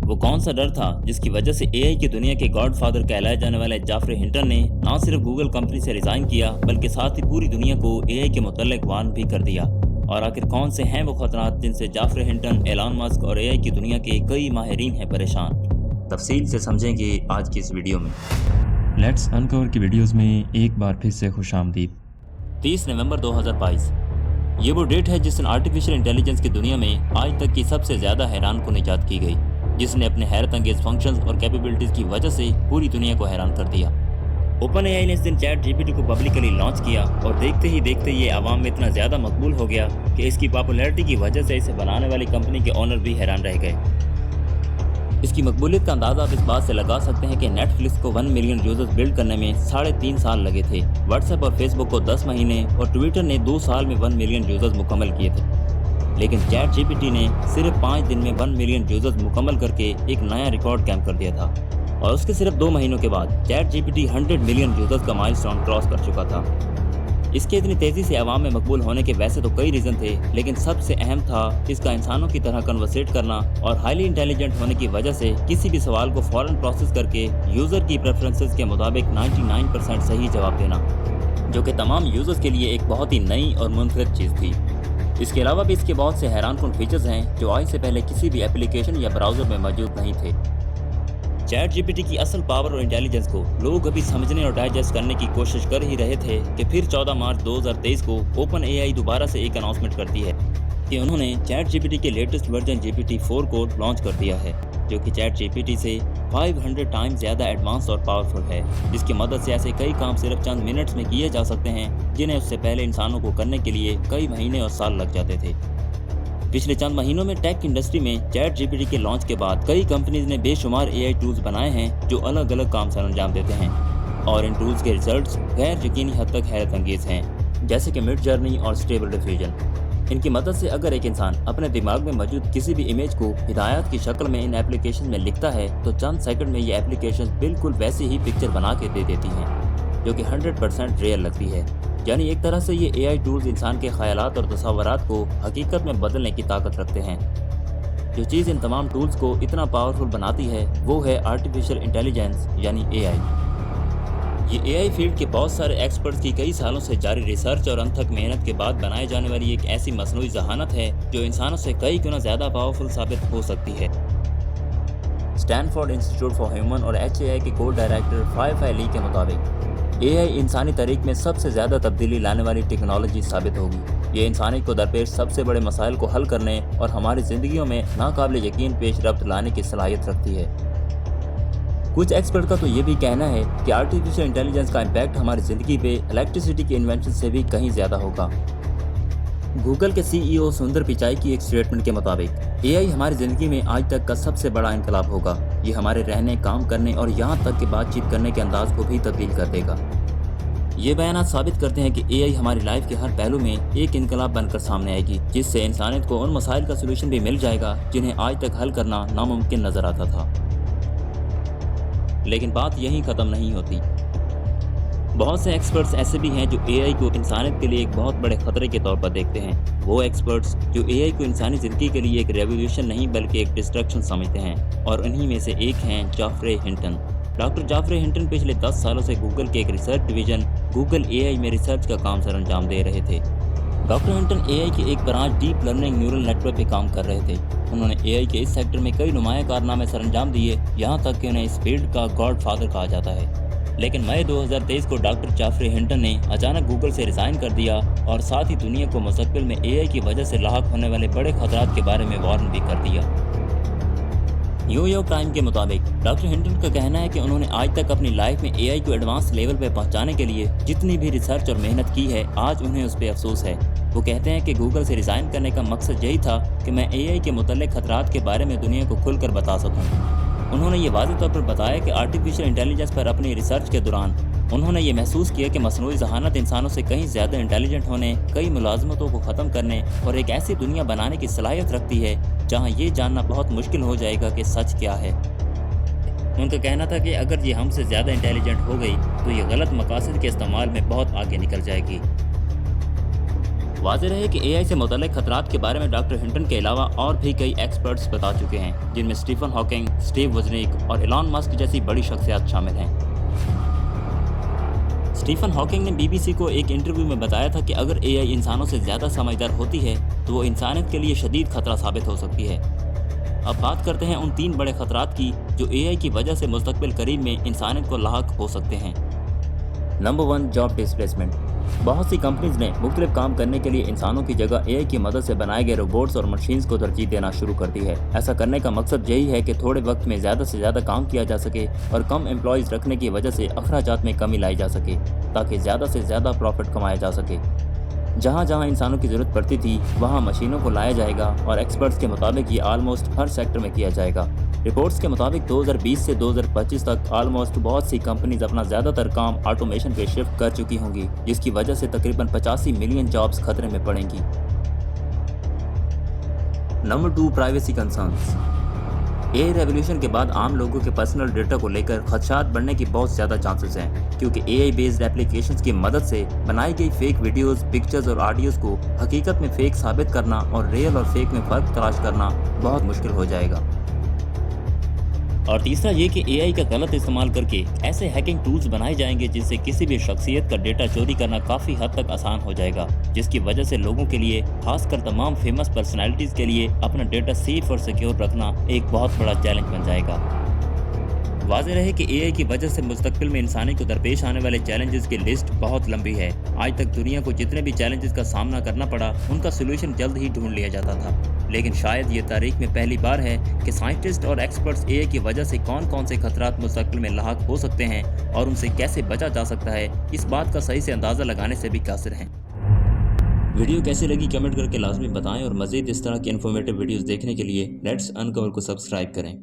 वो कौन सा डर था जिसकी वजह से एआई की दुनिया के गॉड फादर कहलाए जाने वाले जाफरे हिंटन ने न सिर्फ गूगल कंपनी से रिजाइन किया बल्कि साथ ही पूरी दुनिया को एआई के मुतल्लिक वार्न भी कर दिया। और आखिर कौन से हैं वो खतरात जिनसे जाफरे हिंटन, एलन मस्क और एआई की दुनिया के कई माहिरीन हैं परेशान। तफसील से समझेंगे आज की इस वीडियो में। लेट्स अनकवर की वीडियोस में एक बार फिर से खुशामदीद। 30 नवंबर 2022 ये वो डेट है जिस दिन आर्टिफिशियल इंटेलिजेंस की दुनिया में आज तक की सबसे ज़्यादा हैरान कुन इजाद की गई, जिसने अपने हैरत अंगेज फंक्शंस और कैपेबिलिटीज़ की वजह से पूरी दुनिया को हैरान कर दिया। ओपन एआई ने इस दिन चैट जीपीटी को पब्लिकली लॉन्च किया और देखते ही देखते ये आवाम में इतना ज़्यादा मकबूल हो गया कि इसकी पॉपुलैरिटी की वजह से इसे बनाने वाली कंपनी के ओनर भी हैरान रह गए। इसकी मकबूलियत का अंदाज़ा आप इस बात से लगा सकते हैं कि नेटफ्लिक्स को 1 मिलियन यूजर्स बिल्ड करने में 3.5 साल लगे थे, व्हाट्सएप और फेसबुक को 10 महीने और ट्विटर ने 2 साल में 1 मिलियन यूजर्स मुकम्मल किए थे। लेकिन चैट जीपीटी ने सिर्फ 5 दिन में 1 मिलियन यूजर्स मुकम्मल करके एक नया रिकॉर्ड कैम कर दिया था और उसके सिर्फ 2 महीनों के बाद चैट जीपीटी 100 मिलियन यूजर्स का माइलस्टोन क्रॉस कर चुका था। इसके इतनी तेज़ी से आवाम में मकबूल होने के वैसे तो कई रीज़न थे, लेकिन सबसे अहम था इसका इंसानों की तरह कन्वर्सेट करना और हाईली इंटेलिजेंट होने की वजह से किसी भी सवाल को फ़ौरन प्रोसेस करके यूज़र की प्रेफरेंसेस के मुताबिक 99% सही जवाब देना, जो कि तमाम यूज़र्स के लिए एक बहुत ही नई और मुनफरिद चीज़ थी। इसके अलावा भी इसके बहुत से हैरान कुन फीचर्स हैं जो आज से पहले किसी भी एप्लीकेशन या ब्राउज़र में मौजूद नहीं थे। चैट जीपीटी की असल पावर और इंटेलिजेंस को लोग अभी समझने और डाइजेस्ट करने की कोशिश कर ही रहे थे कि फिर 14 मार्च 2023 को ओपन एआई दोबारा से एक अनाउंसमेंट करती है कि उन्होंने चैट जीपीटी के लेटेस्ट वर्जन GPT-4 को लॉन्च कर दिया है, जो कि चैट जीपीटी से 500 टाइम्स ज़्यादा एडवांस और पावरफुल है, जिसकी मदद से ऐसे कई काम सिर्फ चंद मिनट्स में किए जा सकते हैं जिन्हें उससे पहले इंसानों को करने के लिए कई महीने और साल लग जाते थे। पिछले चंद महीनों में टेक इंडस्ट्री में चैट जीपीटी के लॉन्च के बाद कई कंपनीज ने बेशुमार एआई टूल्स बनाए हैं जो अलग अलग काम सर अंजाम देते हैं और इन टूल्स के रिजल्ट्स गैर यकीनी हद तक हैरत अंगेज हैं, जैसे कि मिड जर्नी और स्टेबल डिफ्यूजन। इनकी मदद से अगर एक इंसान अपने दिमाग में मौजूद किसी भी इमेज को हिदायत की शक्ल में इन एप्लीकेशन में लिखता है तो चंद सेकंड में ये एप्लीकेशन बिल्कुल वैसी ही पिक्चर बना के दे देती हैं, जो कि 100% रियल लगती है। यानी एक तरह से ये एआई टूल्स इंसान के ख्यालात और तसव्वुरात को हकीकत में बदलने की ताकत रखते हैं। जो चीज़ इन तमाम टूल्स को इतना पावरफुल बनाती है वो है आर्टिफिशियल इंटेलिजेंस यानी एआई। ये एआई फील्ड के बहुत सारे एक्सपर्ट्स की कई सालों से जारी रिसर्च और अनथक मेहनत के बाद बनाए जाने वाली एक ऐसी मसनूई ज़हानत है जो इंसानों से कई गुना ज़्यादा पावरफुल साबित हो सकती है। स्टैनफोर्ड इंस्टीट्यूट फॉर ह्यूमन और HAI के को डायरेक्टर फाई ली के मुताबिक एआई इंसानी तारीख में सबसे ज़्यादा तब्दीली लाने वाली टेक्नोलॉजी साबित होगी। ये इंसानी को दरपेश सबसे बड़े मसाइल को हल करने और हमारी ज़िंदगियों में नाकाबिल यकीन पेश रफ्त लाने की सलाहियत रखती है। कुछ एक्सपर्ट का तो ये भी कहना है कि आर्टिफिशियल इंटेलिजेंस का इम्पैक्ट हमारी ज़िंदगी पे इलेक्ट्रिसिटी के इन्वेंशन से भी कहीं ज़्यादा होगा। गूगल के CEO सुंदर पिचाई की एक स्टेटमेंट के मुताबिक एआई हमारी ज़िंदगी में आज तक का सबसे बड़ा इनकलाब होगा। ये हमारे रहने, काम करने और यहाँ तक कि बातचीत करने के अंदाज को भी तब्दील कर देगा। ये बयानात साबित करते हैं कि एआई हमारी लाइफ के हर पहलू में एक इनकलाब बनकर सामने आएगी, जिससे इंसानियत को उन मसाइल का सोल्यूशन भी मिल जाएगा जिन्हें आज तक हल करना नामुमकिन नजर आता था। लेकिन बात यहीं ख़त्म नहीं होती। बहुत से एक्सपर्ट्स ऐसे भी हैं जो एआई को इंसानियत के लिए एक बहुत बड़े खतरे के तौर पर देखते हैं। वो एक्सपर्ट्स जो एआई को इंसानी ज़िंदगी के लिए एक रेवोल्यूशन नहीं बल्कि एक डिस्ट्रक्शन समझते हैं, और उन्हीं में से एक हैं जाफरे हिंटन। डॉक्टर जाफरे हिंटन पिछले 10 सालों से गूगल के एक रिसर्च डिवीज़न गूगल एआई में रिसर्च का काम सर अंजाम दे रहे थे। डॉक्टर हिंटन एआई के एक branch deep learning neural network पे काम कर रहे थे। उन्होंने एआई के इस सेक्टर में कई नुमाया कारनामे सर अंजाम दिए, यहाँ तक कि उन्हें इस फील्ड का गॉड फादर कहा जाता है। लेकिन मई 2023 को डॉक्टर जाफरे हिंटन ने अचानक गूगल से रिज़ाइन कर दिया और साथ ही दुनिया को मुस्तकबिल में एआई की वजह से लाहक होने वाले बड़े खतरात के बारे में वार्न भी कर दिया। न्यूयॉर्क टाइम के मुताबिक डॉक्टर हिंटन का कहना है कि उन्होंने आज तक अपनी लाइफ में एआई को एडवांस लेवल पर पहुंचाने के लिए जितनी भी रिसर्च और मेहनत की है, आज उन्हें उस पर अफसोस है। वो कहते हैं कि गूगल से रिज़ाइन करने का मकसद यही था कि मैं एआई के मुतल्लिक खतरात के बारे में दुनिया को खुलकर बता सकूँ। उन्होंने ये वाज़ेह तौर पर बताया कि आर्टिफिशियल इंटेलिजेंस पर अपनी रिसर्च के दौरान उन्होंने ये महसूस किया कि मसनूई ज़हानत इंसानों से कहीं ज़्यादा इंटेलिजेंट होने, कई मुलाजमतों को ख़त्म करने और एक ऐसी दुनिया बनाने की सलाहियत रखती है जहाँ ये जानना बहुत मुश्किल हो जाएगा कि सच क्या है। उनका कहना था कि अगर ये हमसे ज़्यादा इंटेलिजेंट हो गई तो ये गलत मकासद के इस्तेमाल में बहुत आगे निकल जाएगी। वाज़ेह रहे कि एआई से मुतल्लिक़ खतरात के बारे में डॉक्टर हिंटन के अलावा और भी कई एक्सपर्ट्स बता चुके हैं, जिनमें स्टीफन हॉकिंग, स्टीव वोजनिक और एलॉन मस्क जैसी बड़ी शख्सियत शामिल हैं। स्टीफन हॉकिंग ने बीबीसी को एक इंटरव्यू में बताया था कि अगर एआई इंसानों से ज़्यादा समझदार होती है तो वो इंसानियत के लिए शदीद खतरा साबित हो सकती है। अब बात करते हैं उन 3 बड़े खतरात की जो एआई की वजह से मुस्तक़बिल करीब में इंसानियत को लाहक हो सकते हैं। Number 1, job displacement. बहुत सी कंपनीज ने मुख्तलिफ काम करने के लिए इंसानों की जगह एआई की मदद से बनाए गए रोबोट्स और मशीन्स को तरजीह देना शुरू कर दी है। ऐसा करने का मकसद यही है कि थोड़े वक्त में ज़्यादा से ज़्यादा काम किया जा सके और कम एम्प्लॉयज़ रखने की वजह से अखराजात में कमी लाई जा सके, ताकि ज़्यादा से ज़्यादा प्रॉफिट कमाया जा सके। जहाँ जहाँ इंसानों की ज़रूरत पड़ती थी वहाँ मशीनों को लाया जाएगा और एक्सपर्ट्स के मुताबिक ये आलमोस्ट हर सेक्टर में किया जाएगा। रिपोर्ट्स के मुताबिक 2020 से 2025 तक आलमोस्ट बहुत सी कंपनीज अपना ज़्यादातर काम ऑटोमेशन पे शिफ्ट कर चुकी होंगी, जिसकी वजह से तकरीबन 85 मिलियन जॉब्स खतरे में पड़ेंगी। Number 2, privacy concerns. AI revolution के बाद आम लोगों के पर्सनल डेटा को लेकर खदशात बढ़ने की बहुत ज़्यादा चांसेस हैं, क्योंकि एआई बेस्ड एप्लीकेशंस की मदद से बनाई गई फेक वीडियोस, पिक्चर्स और ऑडियोज़ को हकीकत में फेक साबित करना और रियल और फेक में फ़र्क तलाश करना बहुत मुश्किल हो जाएगा। और तीसरा ये कि एआई का गलत इस्तेमाल करके ऐसे हैकिंग टूल्स बनाए जाएंगे जिससे किसी भी शख्सियत का डेटा चोरी करना काफ़ी हद तक आसान हो जाएगा, जिसकी वजह से लोगों के लिए, खासकर तमाम फेमस पर्सनैलिटीज़ के लिए अपना डेटा सेफ और सिक्योर रखना एक बहुत बड़ा चैलेंज बन जाएगा। वाज़ेह रहे कि एआई की वजह से मुस्तक़बिल में इंसानी को दरपेश आने वाले चैलेंजेस की लिस्ट बहुत लंबी है। आज तक दुनिया को जितने भी चैलेंजेस का सामना करना पड़ा उनका सोल्यूशन जल्द ही ढूंढ लिया जाता था, लेकिन शायद ये तारीख में पहली बार है कि साइंटिस्ट और एक्सपर्ट्स एआई की वजह से कौन कौन से खतरात मुस्तक़बिल में लाहक हो सकते हैं और उनसे कैसे बचा जा सकता है, इस बात का सही से अंदाज़ा लगाने से भी कासिर हैं। वीडियो कैसी लगी कमेंट करके लाजमी बताएं और मज़ीद इस तरह की इन्फॉर्मेटिव वीडियोज़ देखने के लिए लेट्स अनकवर को सब्सक्राइब करें।